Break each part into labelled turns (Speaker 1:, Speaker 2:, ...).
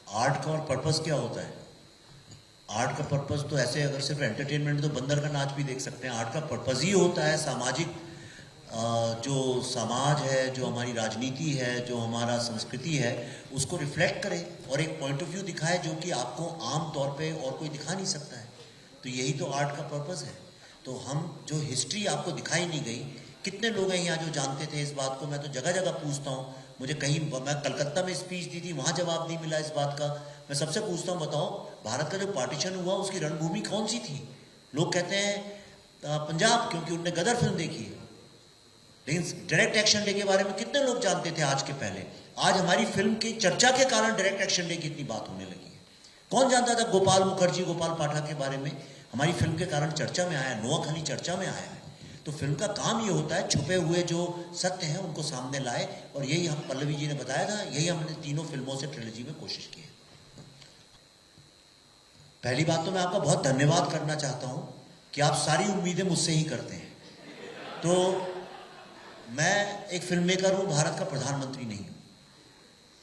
Speaker 1: Art का और purpose क्या होता है? आर्ट का पर्पस तो ऐसे अगर सिर्फ एंटरटेनमेंट तो बंदर का नाच भी देख सकते हैं। आर्ट का पर्पस ही होता है सामाजिक, जो समाज है, जो हमारी राजनीति है, जो हमारा संस्कृति है, उसको रिफ्लेक्ट करे और एक पॉइंट ऑफ व्यू दिखाए जो कि आपको आम तौर पे और कोई दिखा नहीं सकता है। तो यही तो आर्ट का पर्पस है। तो हम जो हिस्ट्री आपको दिखाई नहीं गई, कितने लोग हैं यहाँ जो जानते थे इस बात को? मैं तो जगह जगह पूछता हूँ, मुझे कहीं, मैं कलकत्ता में स्पीच दी थी, वहाँ जवाब नहीं मिला इस बात का। मैं सबसे पूछता हूँ, बताओ भारत का जो पार्टीशन हुआ उसकी रणभूमि कौन सी थी? लोग कहते हैं पंजाब, क्योंकि उनने गदर फिल्म देखी है। लेकिन डायरेक्ट एक्शन डे के बारे में कितने लोग जानते थे आज के पहले? आज हमारी फिल्म की चर्चा के कारण डायरेक्ट एक्शन डे की इतनी बात होने लगी है। कौन जानता था गोपाल मुखर्जी, गोपाल पाठक के बारे में? हमारी फिल्म के कारण चर्चा में आया, नोआ खली चर्चा में आया है। तो फिल्म का काम ये होता है छुपे हुए जो सत्य हैं उनको सामने लाए, और यही हम, पल्लवी जी ने बताया था, यही हमने तीनों फिल्मों से ट्रिलॉजी में कोशिश की है। पहली बात तो मैं आपका बहुत धन्यवाद करना चाहता हूं कि आप सारी उम्मीदें मुझसे ही करते हैं। तो मैं एक फिल्म मेकर हूं, भारत का प्रधानमंत्री नहीं हूं।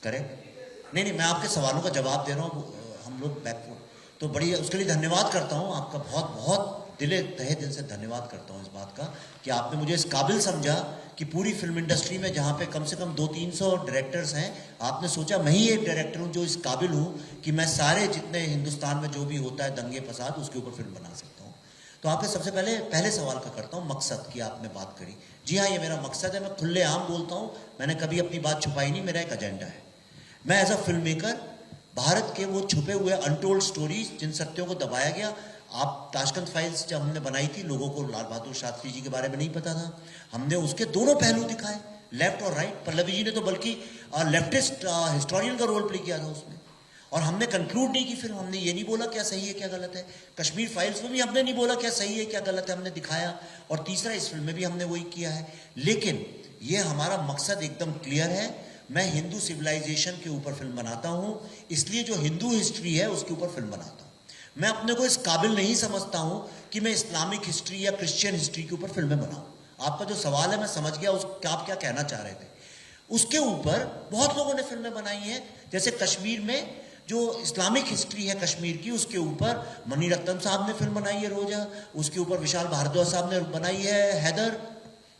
Speaker 1: करेक्ट? नहीं, मैं आपके सवालों का जवाब दे रहा हूं। हम लोग बैकवर्ड, तो बड़ी उसके लिए धन्यवाद करता हूं आपका, बहुत बहुत तहे दिल से धन्यवाद करता हूं इस बात का कि आपने मुझे इस काबिल समझा कि पूरी फिल्म इंडस्ट्री में जहां पे कम से कम 200-300 डायरेक्टर्स हैं, आपने सोचा मैं ही एक डायरेक्टर हूं जो इस काबिल हूं कि मैं सारे जितने हिंदुस्तान में जो भी होता है दंगे फसाद, उसके ऊपर फिल्म बना सकता हूं। तो आपके सबसे पहले सवाल का करता हूं, मकसद की आपने बात करी। जी हाँ, ये मेरा मकसद है, मैं खुलेआम बोलता हूं, मैंने कभी अपनी बात छुपाई नहीं, मेरा एक एजेंडा है। मैं as a filmmaker Bharat के वो छुपे हुए अनटोल्ड स्टोरीज, जिन सत्यों को दबाया गया, आप ताशकंद फाइल्स जब हमने बनाई थी, लोगों को लाल बहादुर शास्त्री जी के बारे में नहीं पता था, हमने उसके दोनों पहलू दिखाए, लेफ्ट और राइट। पल्लवी जी ने तो बल्कि लेफ्टिस्ट हिस्टोरियन का रोल प्ले किया था उसमें। और हमने कंक्लूड नहीं की फिल्म, हमने ये नहीं बोला क्या सही है क्या गलत है। कश्मीर फाइल्स में भी हमने नहीं बोला क्या सही है क्या गलत है, हमने दिखाया। और तीसरा, इस फिल्म में भी हमने वही किया है। लेकिन ये हमारा मकसद एकदम क्लियर है, मैं हिंदू सिविलाइजेशन के ऊपर फिल्म बनाता हूं, इसलिए जो हिंदू हिस्ट्री है उसके ऊपर फिल्म बनाता हूं। मैं अपने को इस काबिल नहीं समझता हूं कि मैं इस्लामिक हिस्ट्री या क्रिश्चियन हिस्ट्री के ऊपर फिल्में बनाऊं। आपका जो सवाल है मैं समझ गया, आप क्या कहना चाह रहे थे। उसके ऊपर बहुत लोगों ने फिल्में बनाई हैं, जैसे कश्मीर में जो इस्लामिक हिस्ट्री है कश्मीर की, उसके ऊपर मणि रत्नम साहब ने फिल्म बनाई है रोजा, उसके ऊपर विशाल भारद्वाज साहब ने बनाई है हैदर।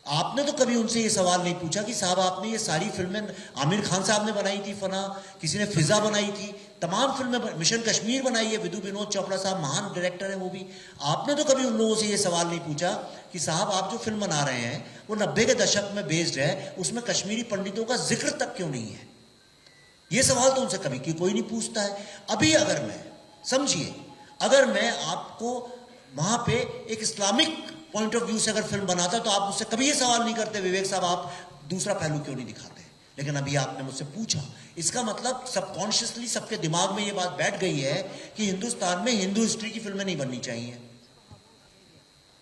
Speaker 1: आपने तो कभी उनसे ये सवाल नहीं पूछा कि साहब आपने ये सारी फिल्में, आमिर खान साहब ने बनाई थी फना, किसी ने फिजा बनाई थी, तमाम फिल्में, मिशन कश्मीर बनाई है, विदु विनोद चोपड़ा साहब महान डायरेक्टर है वो भी। आपने तो कभी उन लोगों से ये सवाल नहीं पूछा कि साहब आप जो फिल्म बना रहे हैं वो 90 के दशक में बेस्ड है, उसमें कश्मीरी पंडितों का जिक्र तक क्यों नहीं है? ये सवाल तो उनसे कभी कोई नहीं पूछता है। अभी अगर मैं, समझिए, अगर मैं आपको वहां पे एक इस्लामिक पॉइंट ऑफ व्यू से अगर फिल्म बनाता तो आप मुझसे कभी ये सवाल नहीं करते, विवेक साहब आप दूसरा पहलू क्यों नहीं दिखाते। लेकिन अभी आपने मुझसे पूछा, इसका मतलब सबकॉन्शियसली सबके दिमाग में ये बात बैठ गई है कि हिंदुस्तान में हिंदू हिस्ट्री की फिल्में नहीं बननी चाहिए।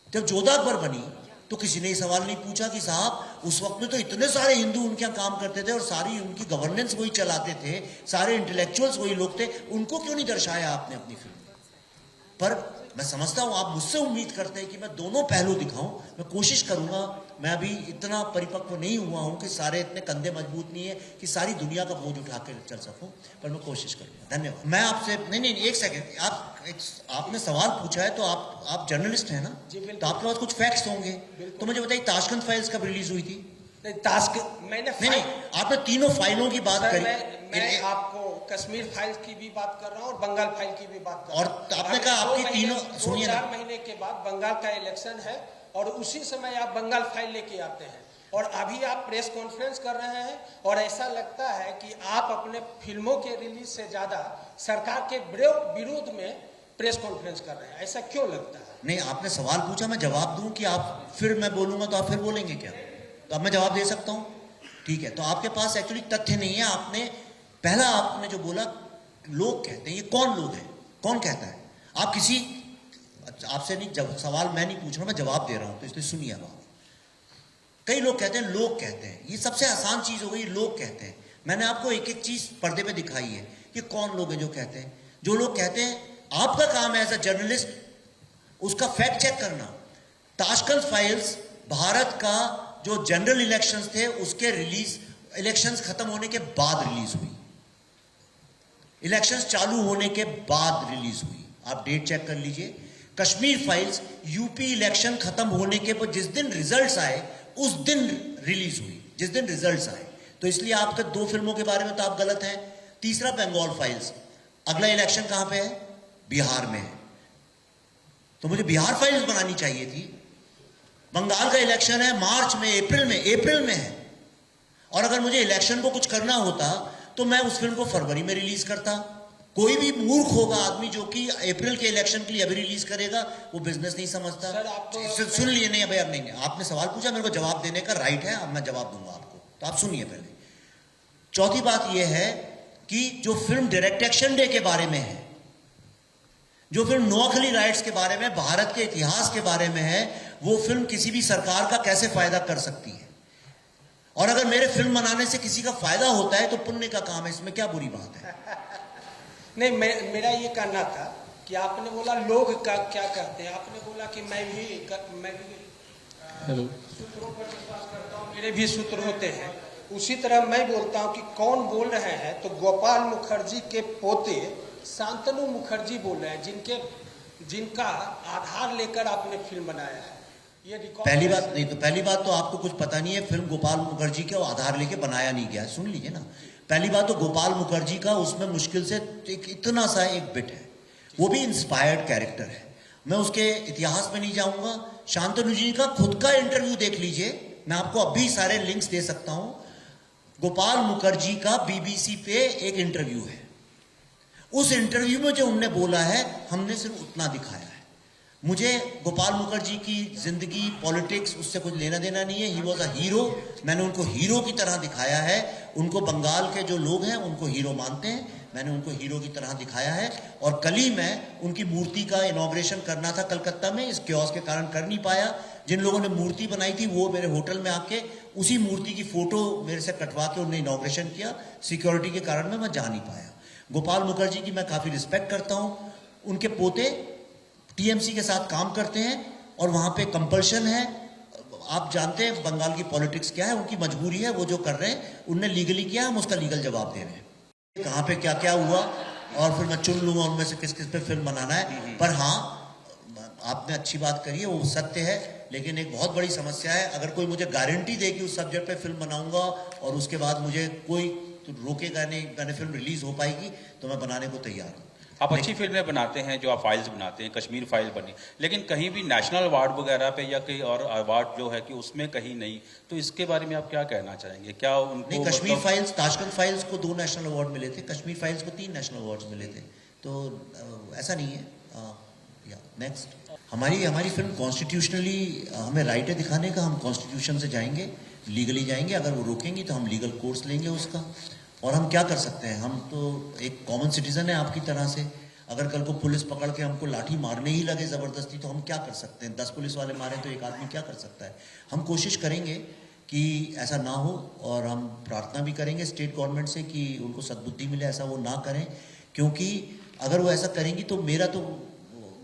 Speaker 1: जब जोधा अकबर बनी तो किसी ने ये सवाल नहीं पूछा कि साहब उस वक्त में तो इतने सारे हिंदू उनके यहाँ काम करते थे और सारी उनकी गवर्नेंस वही चलाते थे, सारे इंटेलेक्चुअल्स वही लोग थे, उनको क्यों नहीं दर्शाया आपने अपनी फिल्म में। पर मैं समझता हूं आप मुझसे उम्मीद करते हैं कि मैं दोनों पहलू दिखाऊं, मैं कोशिश करूंगा। मैं अभी इतना परिपक्व नहीं हुआ हूं कि सारे इतने कंधे मजबूत नहीं है कि सारी दुनिया का बोझ उठा के चल सकूं, पर मैं कोशिश करूंगा। धन्यवाद। मैं आपसे नहीं, एक सेकंड, आपने सवाल पूछा है तो आप जर्नलिस्ट हैं ना, तो आपके पास कुछ फैक्ट्स होंगे, तो मुझे बताइए ताशकंद फाइल्स कब रिलीज हुई थी? नहीं, आपने तीनों फाइलों की बात करी।
Speaker 2: मैं आपको कश्मीर फाइल की भी बात कर रहा हूं और बंगाल फाइल की भी बात कर रहा हूं।
Speaker 1: और आपने कहा आपकी तीनों, सुनिए ना,
Speaker 2: 4 महीने के बाद बंगाल का इलेक्शन है और उसी समय आप बंगाल फाइल लेके आते हैं और अभी आप प्रेस कॉन्फ्रेंस कर रहे हैं और ऐसा लगता है कि आप अपने फिल्मों के रिलीज से ज्यादा सरकार के विरोध में प्रेस कॉन्फ्रेंस कर रहे हैं। ऐसा क्यों लगता है?
Speaker 1: नहीं, आपने सवाल पूछा, मैं जवाब दूं कि आप फिर मैं बोलूंगा तो आप फिर बोलेंगे क्या? तो अब मैं जवाब दे सकता हूं, ठीक है। तो आपके पास एक्चुअली तथ्य नहीं है। आपने जो बोला लोग कहते हैं, ये कौन लोग हैं, कौन कहता है? आप किसी, आपसे नहीं, जब सवाल मैं नहीं पूछ रहा, मैं जवाब दे रहा हूं, तो इसलिए सुनिए आप। कई लोग कहते हैं, लोग कहते हैं, ये सबसे आसान चीज हो गई, लोग कहते हैं। मैंने आपको एक एक चीज पर्दे पे दिखाई है, ये कौन लोग हैं जो कहते हैं। जो लोग कहते हैं, आपका काम है एज अ जर्नलिस्ट उसका फैक्ट चेक करना। ताशकंद फाइल्स भारत का जो जनरल इलेक्शंस थे उसके इलेक्शंस खत्म होने के बाद रिलीज हुई। इलेक्शंस चालू होने के बाद रिलीज हुई, आप डेट चेक कर लीजिए। कश्मीर फाइल्स यूपी इलेक्शन खत्म होने के बाद जिस दिन रिजल्ट्स आए उस दिन रिलीज हुई, जिस दिन रिजल्ट्स आए। तो इसलिए आपके दो फिल्मों के बारे में तो आप गलत हैं। तीसरा, बंगाल फाइल्स, अगला इलेक्शन कहां पे है? बिहार में है। तो मुझे बिहार फाइल्स बनानी चाहिए थी। बंगाल का इलेक्शन है मार्च में, अप्रैल में है। और अगर मुझे इलेक्शन को कुछ करना होता तो मैं उस फिल्म को फरवरी में रिलीज करता। कोई भी मूर्ख होगा आदमी जो कि अप्रैल के इलेक्शन के लिए अभी रिलीज करेगा, वो बिजनेस नहीं समझता।
Speaker 2: सर, आप
Speaker 1: सुन लिए नहीं भाई? अब नहीं, आपने सवाल पूछा, मेरे को जवाब देने का राइट है, अब मैं जवाब दूंगा आपको, तो आप सुनिए पहले। चौथी बात यह है कि जो फिल्म डायरेक्ट एक्शन डे के बारे में है, जो फिल्म नोआखली राइट्स के बारे में, भारत के इतिहास के बारे में है, वो फिल्म किसी भी सरकार का कैसे फायदा कर सकती है? और अगर मेरे फिल्म बनाने से किसी का फायदा होता है तो पुण्य का काम है, इसमें क्या बुरी बात है?
Speaker 2: नहीं, मेरा ये कहना था कि आपने बोला लोग क्या कहते हैं, आपने बोला कि मैं भी सूत्रों पर विश्वास करता हूँ, मेरे भी सूत्र होते हैं। उसी तरह मैं बोलता हूँ कि कौन बोल रहे हैं, तो गोपाल मुखर्जी के पोते शांतनु मुखर्जी बोल रहे हैं, जिनका आधार लेकर आपने फिल्म बनाया है। ये
Speaker 1: पहली बात नहीं, तो पहली बात तो आपको कुछ पता नहीं है, फिल्म गोपाल मुखर्जी के आधार लेके बनाया नहीं गया, सुन लीजिए ना। पहली बात तो गोपाल मुखर्जी का उसमें मुश्किल से एक इतना सा एक बिट है, वो भी इंस्पायर्ड कैरेक्टर है। मैं उसके इतिहास में नहीं जाऊंगा। शांतनु जी का खुद का इंटरव्यू देख लीजिए, मैं आपको अभी सारे लिंक्स दे सकता हूं। गोपाल मुखर्जी का बीबीसी पे एक इंटरव्यू है, उस इंटरव्यू में जो उनने बोला है हमने सिर्फ उतना दिखाया है। मुझे गोपाल मुखर्जी की जिंदगी, पॉलिटिक्स, उससे कुछ लेना देना नहीं है। ही वॉज अ हीरो, मैंने उनको हीरो की तरह दिखाया है। उनको बंगाल के जो लोग हैं उनको हीरो मानते हैं, मैंने उनको हीरो की तरह दिखाया है। और कल ही मैं उनकी मूर्ति का इनॉग्रेशन करना था कलकत्ता में, इस क्योस के कारण कर नहीं पाया। जिन लोगों ने मूर्ति बनाई थी वो मेरे होटल में आके उसी मूर्ति की फोटो मेरे से कटवा के उन्होंने इनॉग्रेशन किया, सिक्योरिटी के कारण में मैं जा नहीं पाया। गोपाल मुखर्जी की मैं काफी रिस्पेक्ट करता हूं। उनके पोते टीएमसी के साथ काम करते हैं और वहां पे कंपल्शन है। आप जानते हैं बंगाल की पॉलिटिक्स क्या है, उनकी मजबूरी है, वो जो कर रहे हैं उनने लीगली किया, हम उसका लीगल जवाब दे रहे हैं। कहां पे क्या क्या हुआ और फिर मैं चुन लूंगा उनमें से किस किस पे फिल्म बनाना है। पर हाँ, आपने अच्छी बात करी है, वो सत्य है। लेकिन एक बहुत बड़ी समस्या है, अगर कोई मुझे गारंटी दे कि उस सब्जेक्ट पे फिल्म बनाऊंगा और उसके बाद मुझे कोई तो रोकेगा नहीं, मैंने फिल्म रिलीज हो पाएगी, तो मैं बनाने को तैयार हूँ।
Speaker 3: आप अच्छी फिल्में बनाते हैं, जो आप फाइल्स बनाते हैं, कश्मीर फाइल बनी, लेकिन कहीं भी नेशनल अवार्ड वगैरह पे या कहीं और अवार्ड जो है कि उसमें कहीं नहीं, तो इसके बारे में आप क्या कहना चाहेंगे? क्या उनको
Speaker 1: नहीं, कश्मीर फाइल्स, ताशकंद फाइल्स को 2 नेशनल अवार्ड मिले थे, कश्मीर फाइल्स को 3 नेशनल अवार्ड मिले थे, तो ऐसा नहीं है। नेक्स्ट, हमारी फिल्म कॉन्स्टिट्यूशनली हमें राइट है दिखाने का, हम कॉन्स्टिट्यूशन से जाएंगे, लीगली जाएंगे। अगर वो रोकेंगी तो हम लीगल कोर्स लेंगे उसका। और हम क्या कर सकते हैं, हम तो एक कॉमन सिटीजन है आपकी तरह से। अगर कल को पुलिस पकड़ के हमको लाठी मारने ही लगे जबरदस्ती, तो हम क्या कर सकते हैं? 10 पुलिस वाले मारे तो एक आदमी क्या कर सकता है? हम कोशिश करेंगे कि ऐसा ना हो, और हम प्रार्थना भी करेंगे स्टेट गवर्नमेंट से कि उनको सद्बुद्धि मिले, ऐसा वो ना करें। क्योंकि अगर वो ऐसा करेंगी तो मेरा तो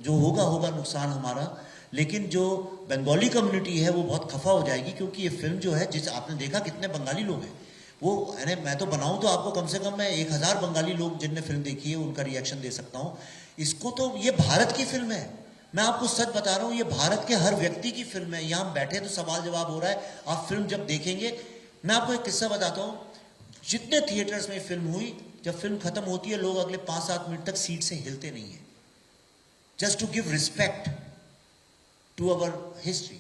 Speaker 1: जो होगा नुकसान हमारा, लेकिन जो बंगाली कम्युनिटी है वो बहुत खफा हो जाएगी। क्योंकि ये फिल्म जो है, जिस आपने देखा कितने बंगाली लोग हैं, वो मैं तो बनाऊं तो आपको कम से कम मैं 1000 बंगाली लोग जिनने फिल्म देखी है उनका रिएक्शन दे सकता हूं। इसको तो ये भारत की फिल्म है, मैं आपको सच बता रहा हूं, ये भारत के हर व्यक्ति की फिल्म है। यहां हम बैठे तो सवाल जवाब हो रहा है, आप फिल्म जब देखेंगे। मैं आपको एक किस्सा बताता हूं, जितने थिएटर्स में फिल्म हुई, जब फिल्म खत्म होती है लोग अगले 5-7 मिनट तक सीट से हिलते नहीं है, just to give respect to our history.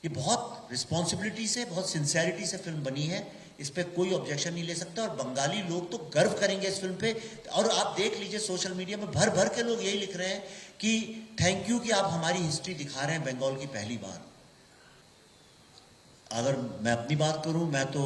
Speaker 1: ये बहुत रिस्पॉन्सिबिलिटी से, बहुत सिंसियरिटी से फिल्म बनी है, इस पे कोई ऑब्जेक्शन नहीं ले सकता। और बंगाली लोग तो गर्व करेंगे इस फिल्म पे। और आप देख लीजिए सोशल मीडिया में भर भर के लोग यही लिख रहे हैं कि थैंक यू कि आप हमारी हिस्ट्री दिखा रहे हैं बंगाल की पहली बार। अगर मैं अपनी बात करूं, मैं तो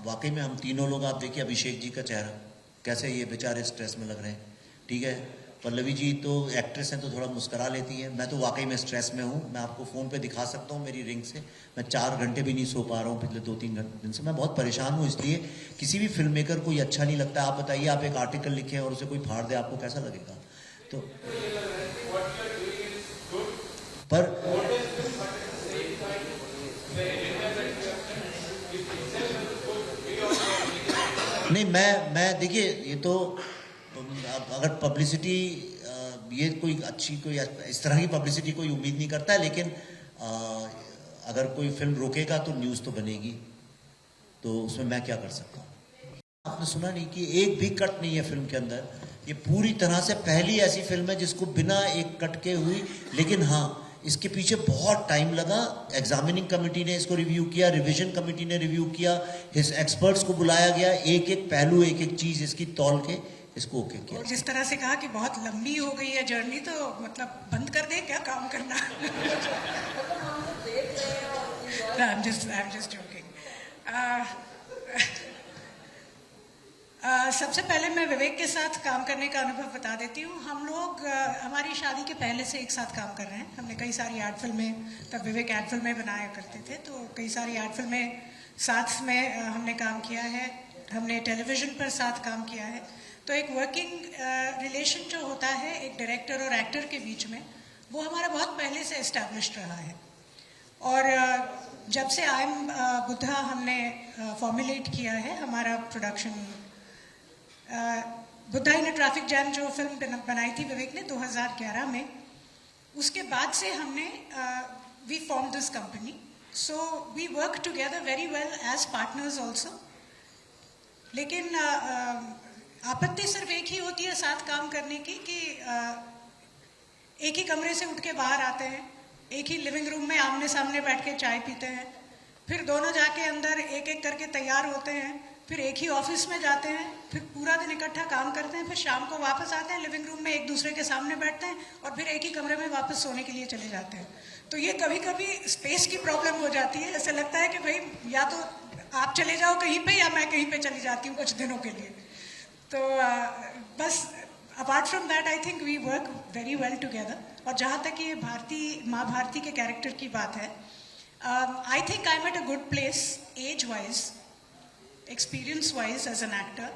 Speaker 1: वाकई में हम तीनों लोग, आप देखिए अभिषेक जी का चेहरा कैसे, ये बेचारे स्ट्रेस में लग रहे हैं, ठीक है। पल्लवी जी तो एक्ट्रेस हैं तो थोड़ा मुस्करा लेती हैं, मैं तो वाकई में स्ट्रेस में हूँ। मैं आपको फ़ोन पे दिखा सकता हूँ मेरी रिंग से, मैं 4 घंटे भी नहीं सो पा रहा हूँ पिछले 2-3 दिन से। मैं बहुत परेशान हूँ, इसलिए किसी भी फिल्म मेकर को ये अच्छा नहीं लगता। आप बताइए, आप एक आर्टिकल लिखें और उसे कोई फाड़ दे, आपको कैसा लगेगा? तो पर नहीं, मैं देखिए, ये तो अगर पब्लिसिटी ये कोई अच्छी कोई इस तरह की पब्लिसिटी कोई उम्मीद नहीं करता है, लेकिन अगर कोई फिल्म रोकेगा तो न्यूज़ तो बनेगी, तो उसमें मैं क्या कर सकता हूँ। आपने सुना नहीं कि एक भी कट नहीं है फिल्म के अंदर। ये पूरी तरह से पहली ऐसी फिल्म है जिसको बिना एक कट के हुई, लेकिन हाँ इसके पीछे बहुत टाइम लगा। एग्जामिनिंग कमेटी ने इसको रिव्यू किया, रिवीजन कमेटी ने रिव्यू किया, इस एक्सपर्ट्स को बुलाया गया, एक एक पहलू एक एक चीज इसकी तौल के इसको ओके किया।
Speaker 4: जिस तरह से कहा कि बहुत लंबी हो गई है जर्नी, तो मतलब बंद कर दे क्या काम करना। I'm just joking. सबसे पहले मैं विवेक के साथ काम करने का अनुभव बता देती हूँ। हम लोग हमारी शादी के पहले से एक साथ काम कर रहे हैं। हमने कई सारी आर्ट फिल्में, तब विवेक आर्ट फिल्में बनाया करते थे, तो कई सारी आर्ट फिल्में साथ में हमने काम किया है। हमने टेलीविज़न पर साथ काम किया है। तो एक वर्किंग रिलेशन जो होता है एक डायरेक्टर और एक्टर के बीच में, वो हमारा बहुत पहले से इस्टेब्लिश्ड रहा है। और जब से आई एम बुद्धा हमने फॉर्मुलेट किया है हमारा production, Buddha in a traffic jam जो फिल्म बनाई थी विवेक ने 2011 में, उसके बाद से हमने we form this company. So we work together very well as partners also. लेकिन आपत्ति सिर्फ एक ही होती है साथ काम करने की कि एक ही कमरे से उठ के बाहर आते हैं, एक ही लिविंग रूम में आमने सामने बैठ के चाय पीते हैं, फिर दोनों जाके अंदर एक एक करके तैयार होते हैं, फिर एक ही ऑफिस में जाते हैं, फिर पूरा दिन इकट्ठा काम करते हैं, फिर शाम को वापस आते हैं, लिविंग रूम में एक दूसरे के सामने बैठते हैं और फिर एक ही कमरे में वापस सोने के लिए चले जाते हैं। तो ये कभी कभी स्पेस की प्रॉब्लम हो जाती है। ऐसा लगता है कि भाई या तो आप चले जाओ कहीं पे या मैं कहीं पे चली जाती हूँ कुछ दिनों के लिए। तो बस apart from that I think we work very well together. और जहाँ तक ये माँ भारती के कैरेक्टर की बात है, I think I am at a good place age wise, experience wise as an actor.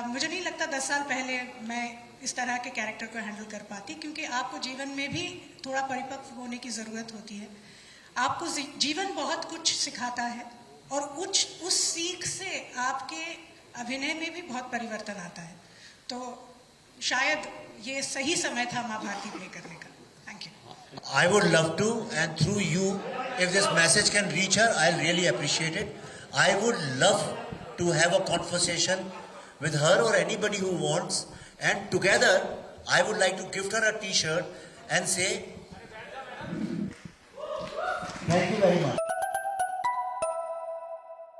Speaker 4: मुझे नहीं लगता 10 साल पहले मैं इस तरह के कैरेक्टर को हैंडल कर पाती, क्योंकि आपको जीवन में भी थोड़ा परिपक्व होने की ज़रूरत होती है। आपको जीवन बहुत कुछ सिखाता है और उस सीख से आपके अभिनय में भी बहुत परिवर्तन आता है। तो शायद ये सही समय था माँ भारती प्ले करने का। Thank you.
Speaker 1: I would love to, and through you, if this message can reach her, I'll really appreciate it. I would love to have a conversation with her or anybody who wants, and together I would like to gift her a T-shirt and say, thank you very much.